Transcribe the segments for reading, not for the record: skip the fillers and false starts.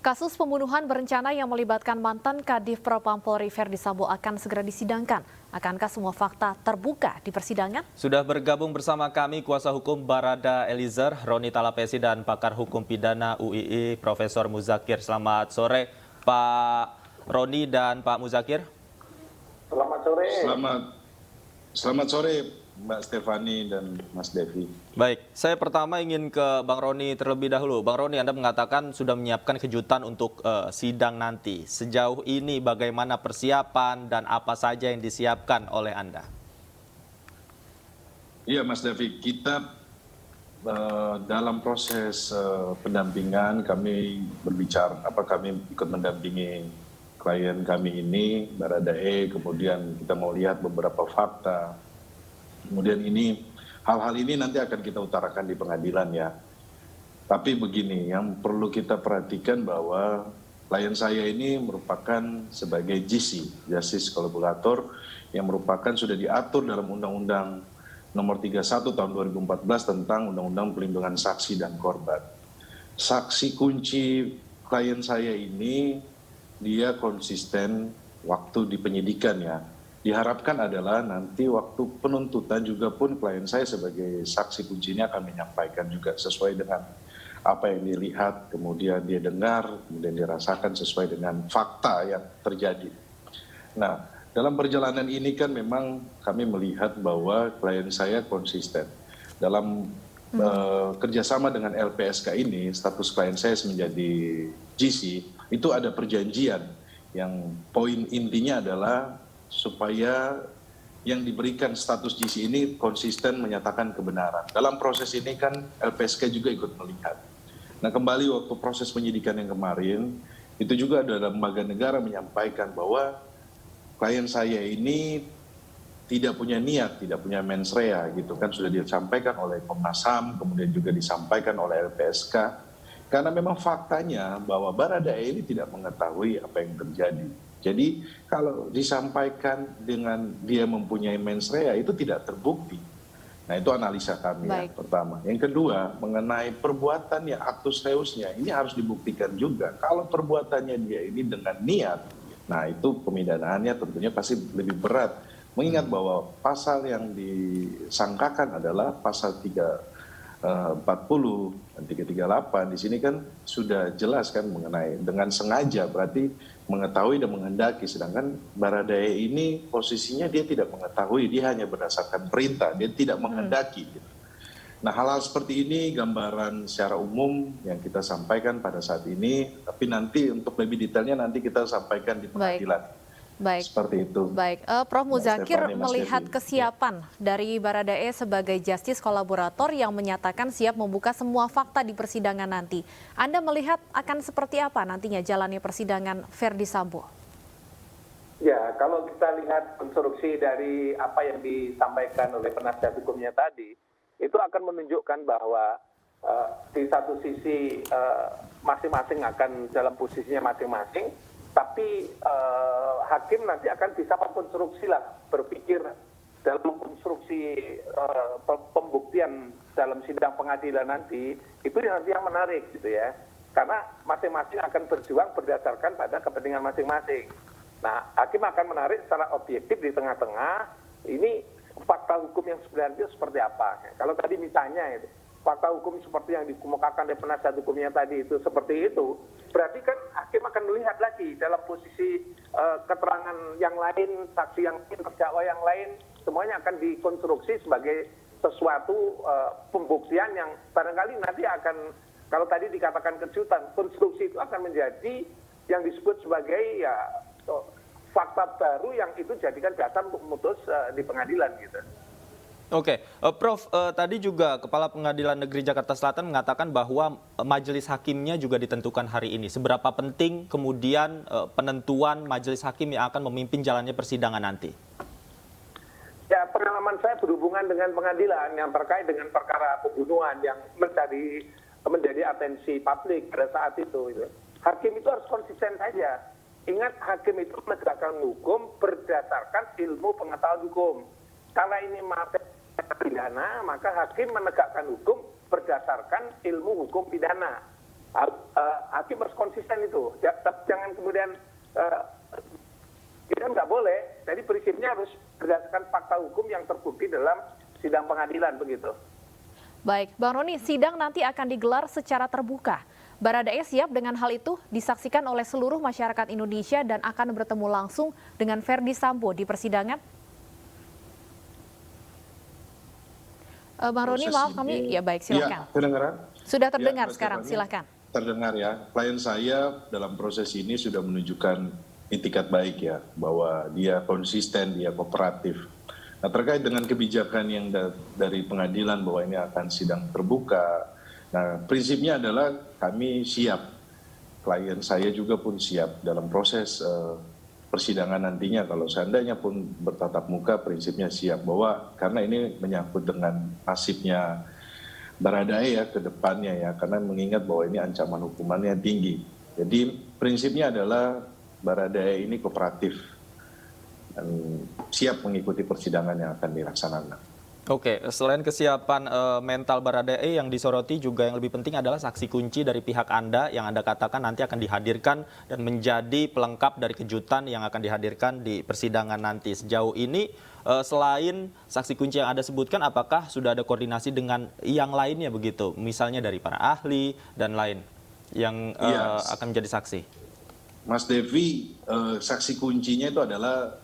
Kasus pembunuhan berencana yang melibatkan mantan Kadif Propam Polri Verdi Sambo akan segera disidangkan. Akankah semua fakta terbuka di persidangan? Sudah bergabung bersama kami kuasa hukum Barada Eliezer, Roni Talapesi, dan pakar hukum pidana UII Profesor Muzakir. Selamat sore Pak Roni dan Pak Muzakir. Selamat sore. Selamat sore Mbak Stefani dan Mas Devi. Baik, saya pertama ingin ke Bang Roni terlebih dahulu. Bang Roni, Anda mengatakan sudah menyiapkan kejutan untuk sidang nanti. Sejauh ini bagaimana persiapan dan apa saja yang disiapkan oleh Anda? Iya Mas Devi, kita dalam proses pendampingan kami berbicara, kami ikut mendampingi klien kami ini, Baradae, kemudian kita mau lihat beberapa fakta. Kemudian hal-hal ini nanti akan kita utarakan di pengadilan ya. Tapi begini, yang perlu kita perhatikan bahwa klien saya ini merupakan sebagai GC, Justice Collaborator, yang merupakan sudah diatur dalam Undang-Undang Nomor 31 Tahun 2014 tentang Undang-Undang Pelindungan Saksi dan Korban. Saksi kunci klien saya ini, dia konsisten waktu di penyidikan ya. Diharapkan adalah nanti waktu penuntutan juga pun klien saya sebagai saksi kuncinya akan menyampaikan juga sesuai dengan apa yang dilihat, kemudian dia dengar, kemudian dirasakan sesuai dengan fakta yang terjadi. Nah, dalam perjalanan ini kan memang kami melihat bahwa klien saya konsisten. Dalam kerjasama dengan LPSK ini, status klien saya menjadi GC, itu ada perjanjian yang poin intinya adalah supaya yang diberikan status GC ini konsisten menyatakan kebenaran. Dalam proses ini kan LPSK juga ikut melihat. Nah kembali waktu proses penyidikan yang kemarin, itu juga ada lembaga negara menyampaikan bahwa klien saya ini tidak punya niat, tidak punya mens rea gitu kan, sudah disampaikan oleh Komnas HAM, kemudian juga disampaikan oleh LPSK. Karena memang faktanya bahwa Baradae ini tidak mengetahui apa yang terjadi. Jadi kalau disampaikan dengan dia mempunyai mens rea itu tidak terbukti. Nah itu analisa kami yang pertama. Yang kedua mengenai perbuatan yang actus reusnya ini harus dibuktikan juga. Kalau perbuatannya dia ini dengan niat, nah itu pemidanaannya tentunya pasti lebih berat. Mengingat bahwa pasal yang disangkakan adalah pasal 340 dan 338, di sini kan sudah jelas kan mengenai dengan sengaja, berarti mengetahui dan menghendaki, sedangkan Baradae ini posisinya dia tidak mengetahui, dia hanya berdasarkan perintah, dia tidak menghendaki. Nah hal-hal seperti ini gambaran secara umum yang kita sampaikan pada saat ini, tapi nanti untuk lebih detailnya nanti kita sampaikan di pengadilan. Baik. Seperti itu. Baik, Prof. Muzakir melihat kesiapan dari Baradae sebagai justice kolaborator yang menyatakan siap membuka semua fakta di persidangan nanti. Anda melihat akan seperti apa nantinya jalannya persidangan Verdi Sambo? Ya, kalau kita lihat konstruksi dari apa yang disampaikan oleh penasihat hukumnya tadi, itu akan menunjukkan bahwa di satu sisi masing-masing akan dalam posisinya masing-masing, tapi hakim nanti akan bisa mengkonstruksi lah, berpikir dalam mengkonstruksi pembuktian dalam sidang pengadilan nanti, itu nanti yang menarik gitu ya. Karena masing-masing akan berjuang berdasarkan pada kepentingan masing-masing. Nah, hakim akan menarik secara objektif di tengah-tengah, ini fakta hukum yang sebenarnya seperti apa. Kalau tadi misalnya itu, fakta hukum seperti yang dikemukakan oleh penasihat hukumnya tadi itu seperti itu, berarti kan hakim akan melihat lagi dalam posisi keterangan yang lain, saksi yang lain, terdakwa yang lain, semuanya akan dikonstruksi sebagai sesuatu pembuktian yang barangkali nanti akan, kalau tadi dikatakan kejutan, konstruksi itu akan menjadi yang disebut sebagai ya fakta baru yang itu jadikan dasar untuk memutus di pengadilan gitu. Oke, Prof, tadi juga Kepala Pengadilan Negeri Jakarta Selatan mengatakan bahwa majelis hakimnya juga ditentukan hari ini. Seberapa penting kemudian penentuan majelis hakim yang akan memimpin jalannya persidangan nanti? Ya, pengalaman saya berhubungan dengan pengadilan yang terkait dengan perkara pembunuhan yang menjadi atensi publik pada saat itu. Hakim itu harus konsisten saja. Ingat, hakim itu menegakkan hukum berdasarkan ilmu pengetahuan hukum. Kalau ini materi pidana, maka hakim menegakkan hukum berdasarkan ilmu hukum pidana. Hakim harus konsisten itu. harus berdasarkan fakta hukum yang terbukti dalam sidang pengadilan begitu. Baik, Bang Roni, sidang nanti akan digelar secara terbuka. Baradae siap dengan hal itu disaksikan oleh seluruh masyarakat Indonesia dan akan bertemu langsung dengan Verdi Sambo di persidangan. Bang Roni, maaf kami, ya baik, silakan. Ya, kedengaran? Sudah terdengar Ya, sekarang, silakan. Terdengar ya. Klien saya dalam proses ini sudah menunjukkan itikat baik ya, bahwa dia konsisten, dia kooperatif. Nah, terkait dengan kebijakan yang dari pengadilan bahwa ini akan sidang terbuka, nah prinsipnya adalah kami siap, klien saya juga pun siap dalam proses persidangan nantinya. Kalau seandainya pun bertatap muka, prinsipnya siap, bahwa karena ini menyangkut dengan nasibnya Baradae ya ke depannya ya, karena mengingat bahwa ini ancaman hukumannya tinggi. Jadi prinsipnya adalah Baradae ini kooperatif dan siap mengikuti persidangan yang akan dilaksanakan. Oke, selain kesiapan mental Baradae, yang disoroti juga yang lebih penting adalah saksi kunci dari pihak Anda yang Anda katakan nanti akan dihadirkan dan menjadi pelengkap dari kejutan yang akan dihadirkan di persidangan nanti. Sejauh ini selain saksi kunci yang Anda sebutkan, apakah sudah ada koordinasi dengan yang lainnya begitu? Misalnya dari para ahli dan lain yang akan menjadi saksi. Mas Devi, saksi kuncinya itu adalah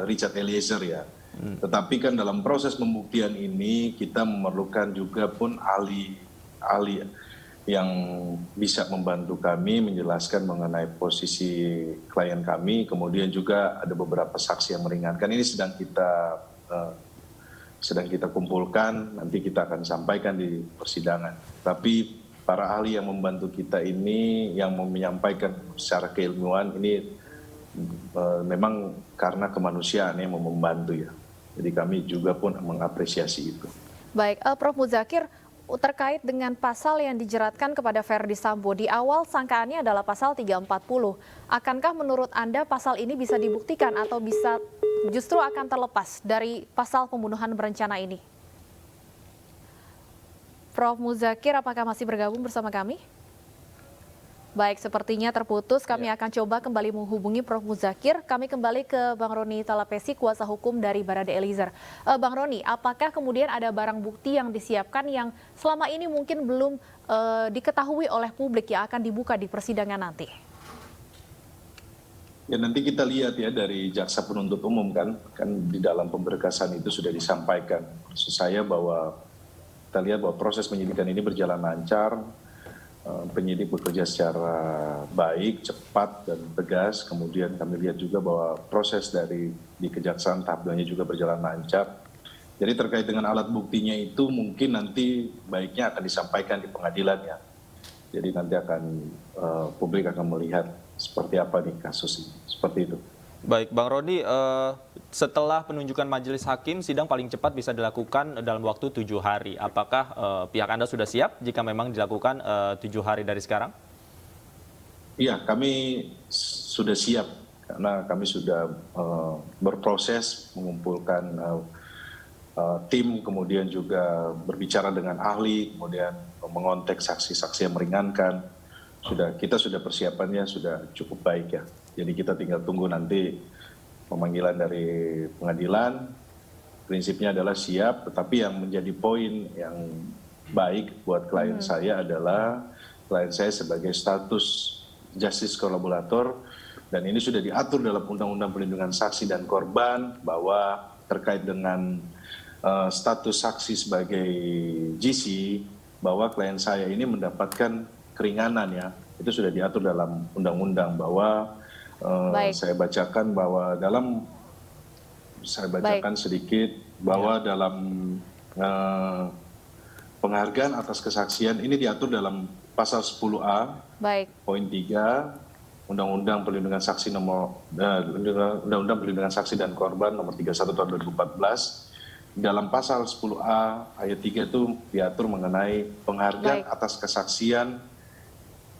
Richard Eliezer ya. Tetapi kan dalam proses pembuktian ini kita memerlukan juga pun ahli yang bisa membantu kami menjelaskan mengenai posisi klien kami. Kemudian juga ada beberapa saksi yang meringankan. Ini sedang kita kumpulkan, nanti kita akan sampaikan di persidangan. Tapi para ahli yang membantu kita ini yang menyampaikan secara keilmuan ini memang karena kemanusiaan yang membantu ya. Jadi kami juga pun mengapresiasi itu. Baik, Prof. Muzakir, terkait dengan pasal yang dijeratkan kepada Verdi Sambo, di awal sangkaannya adalah pasal 340. Akankah menurut Anda pasal ini bisa dibuktikan atau bisa justru akan terlepas dari pasal pembunuhan berencana ini? Prof. Muzakir, apakah masih bergabung bersama kami? Baik, sepertinya terputus. Kami akan coba kembali menghubungi Prof. Muzakir. Kami kembali ke Bang Roni Talapesi, kuasa hukum dari Baradae Eliezer. Bang Roni, apakah kemudian ada barang bukti yang disiapkan yang selama ini mungkin belum diketahui oleh publik yang akan dibuka di persidangan nanti? Ya nanti kita lihat ya dari jaksa penuntut umum kan di dalam pemberkasan itu sudah disampaikan. Maksud saya bahwa kita lihat bahwa proses penyidikan ini berjalan lancar. Penyidik bekerja secara baik, cepat, dan tegas. Kemudian kami lihat juga bahwa proses di kejaksaan tahap 2-nya juga berjalan lancar. Jadi terkait dengan alat buktinya itu mungkin nanti baiknya akan disampaikan di pengadilan ya. Jadi nanti publik akan melihat seperti apa nih kasus ini, seperti itu. Baik, Bang Roni, setelah penunjukan majelis hakim, sidang paling cepat bisa dilakukan dalam waktu 7 hari. Apakah pihak Anda sudah siap jika memang dilakukan 7 hari dari sekarang? Iya, kami sudah siap karena kami sudah berproses mengumpulkan tim, kemudian juga berbicara dengan ahli, kemudian mengontek saksi-saksi yang meringankan. Kita sudah persiapannya sudah cukup baik ya. Jadi kita tinggal tunggu nanti pemanggilan dari pengadilan. Prinsipnya adalah siap, tetapi yang menjadi poin yang baik buat klien saya adalah klien saya sebagai status justice kolaborator, dan ini sudah diatur dalam Undang-Undang Perlindungan Saksi dan Korban bahwa terkait dengan status saksi sebagai GC, bahwa klien saya ini mendapatkan keringanan ya. Itu sudah diatur dalam undang-undang bahwa saya bacakan sedikit bahwa dalam penghargaan atas kesaksian ini diatur dalam pasal 10A poin 3 Undang-Undang Perlindungan Saksi Undang-Undang Perlindungan Saksi dan Korban nomor 31 tahun 2014. Dalam pasal 10A ayat 3 itu diatur mengenai penghargaan atas kesaksian.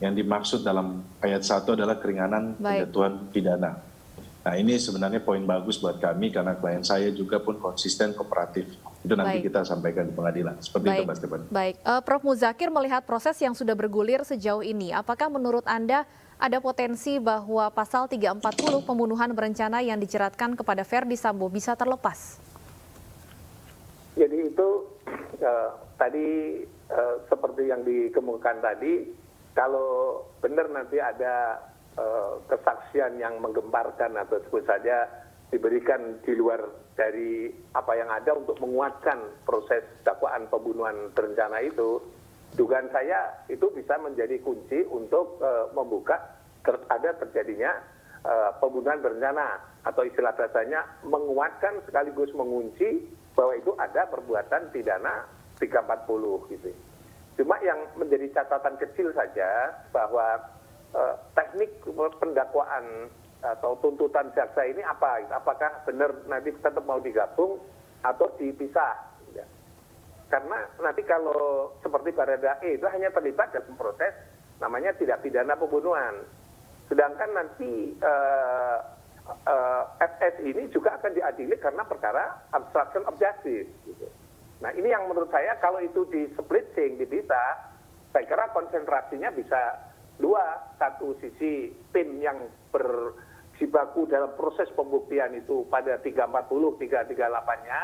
Yang dimaksud dalam ayat 1 adalah keringanan penjatuhan pidana. Nah ini sebenarnya poin bagus buat kami karena klien saya juga pun konsisten kooperatif. Itu nanti kita sampaikan di pengadilan. Seperti itu Mas Depan. Baik, Prof. Muzakir melihat proses yang sudah bergulir sejauh ini, apakah menurut Anda ada potensi bahwa pasal 340 pembunuhan berencana yang dijeratkan kepada Verdi Sambo bisa terlepas. Jadi itu tadi seperti yang dikemukakan tadi, kalau benar nanti ada kesaksian yang menggemparkan atau sebut saja diberikan di luar dari apa yang ada untuk menguatkan proses dakwaan pembunuhan berencana itu, dugaan saya itu bisa menjadi kunci untuk membuka ada terjadinya pembunuhan berencana, atau istilah bahasanya menguatkan sekaligus mengunci bahwa itu ada perbuatan pidana 340 gitu. Cuma yang menjadi catatan kecil saja bahwa teknik pendakwaan atau tuntutan jaksa ini apa? Apakah benar nanti tetap mau digabung atau dipisah? Karena nanti kalau seperti Baradae itu hanya terlibat dalam proses namanya tidak pidana pembunuhan. Sedangkan nanti FS ini juga akan diadili karena perkara obstruction of justice. Gitu. Nah ini yang menurut saya kalau itu di splitting, dipisah, saya kira konsentrasinya bisa dua. Satu sisi tim yang berjibaku dalam proses pembuktian itu pada 340, 338-nya,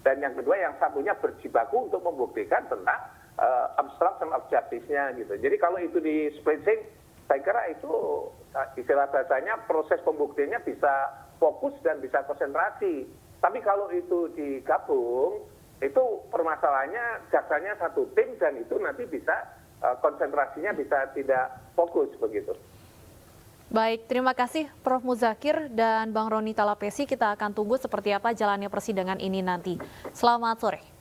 dan yang kedua yang satunya berjibaku untuk membuktikan tentang obstruction of justice-nya gitu. Jadi kalau itu di splitting, saya kira itu istilah bahasanya proses pembuktiannya bisa fokus dan bisa konsentrasi. Tapi kalau itu digabung, itu permasalahannya jaksanya satu tim dan itu nanti bisa konsentrasinya bisa tidak fokus begitu. Baik, terima kasih Prof. Muzakir dan Bang Roni Talapesi. Kita akan tunggu seperti apa jalannya persidangan ini nanti. Selamat sore.